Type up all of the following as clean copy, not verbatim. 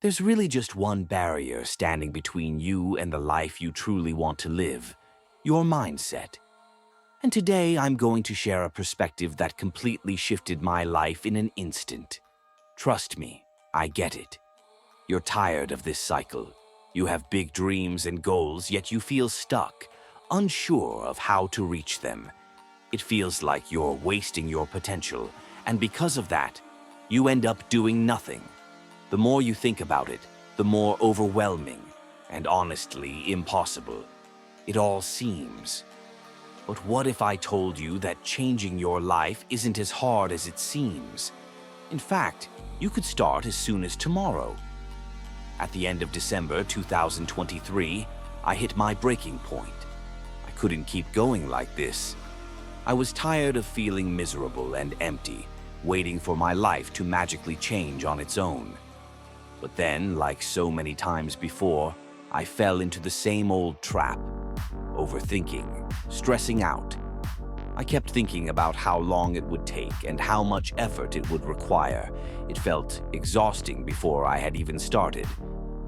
There's really just one barrier standing between you and the life you truly want to live, your mindset. And today I'm going to share a perspective that completely shifted my life in an instant. Trust me, I get it. You're tired of this cycle. You have big dreams and goals, yet you feel stuck, unsure of how to reach them. It feels like you're wasting your potential, and because of that, you end up doing nothing. The more you think about it, the more overwhelming and honestly impossible it all seems. But what if I told you that changing your life isn't as hard as it seems? In fact, you could start as soon as tomorrow. At the end of December 2023, I hit my breaking point. I couldn't keep going like this. I was tired of feeling miserable and empty, waiting for my life to magically change on its own. But then, like so many times before, I fell into the same old trap. Overthinking, stressing out. I kept thinking about how long it would take and how much effort it would require. It felt exhausting before I had even started.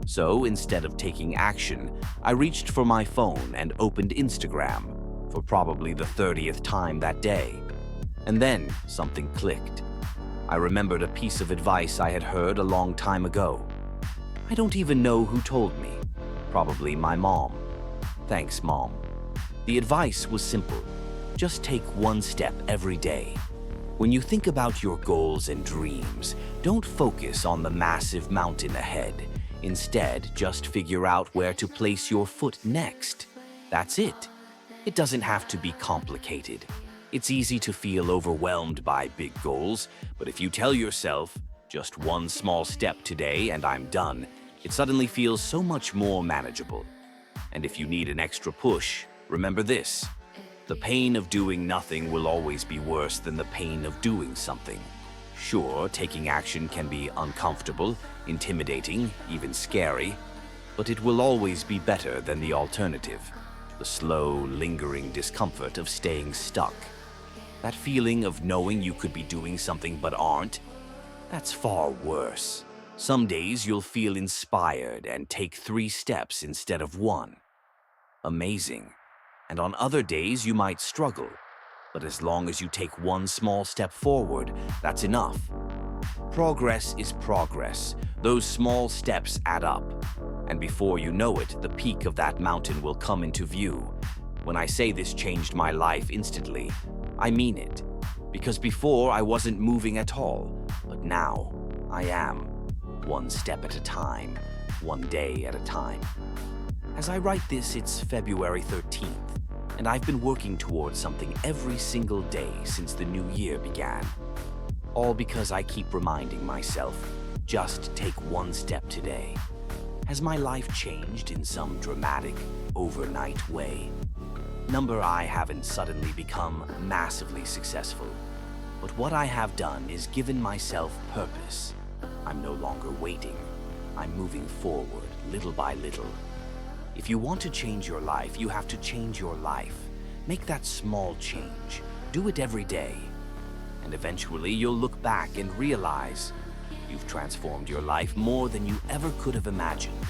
So instead of taking action, I reached for my phone and opened Instagram for probably the 30th time that day. And then something clicked. I remembered a piece of advice I had heard a long time ago. I don't even know who told me. Probably my mom. Thanks, Mom. The advice was simple. Just take one step every day. When you think about your goals and dreams, don't focus on the massive mountain ahead. Instead, just figure out where to place your foot next. That's it. It doesn't have to be complicated. It's easy to feel overwhelmed by big goals, but if you tell yourself, just one small step today and I'm done, it suddenly feels so much more manageable. And if you need an extra push, remember this: the pain of doing nothing will always be worse than the pain of doing something. Sure, taking action can be uncomfortable, intimidating, even scary, but it will always be better than the alternative, the slow, lingering discomfort of staying stuck. That feeling of knowing you could be doing something but aren't, that's far worse. Some days you'll feel inspired and take 3 steps instead of 1. Amazing. And on other days you might struggle, but as long as you take 1 small step forward, that's enough. Progress is progress. Those small steps add up. And before you know it, the peak of that mountain will come into view. When I say this changed my life instantly, I mean it. Because before I wasn't moving at all, but now I am. 1 step at a time, 1 day at a time. As I write this, it's February 13th, and I've been working towards something every single day since the new year began. All because I keep reminding myself, just take 1 step today. Has my life changed in some dramatic, overnight way? I haven't suddenly become massively successful, but what I have done is given myself purpose. I'm no longer waiting. I'm moving forward, little by little. If you want to change your life, you have to change your life. Make that small change. Do it every day. And eventually you'll look back and realize you've transformed your life more than you ever could have imagined.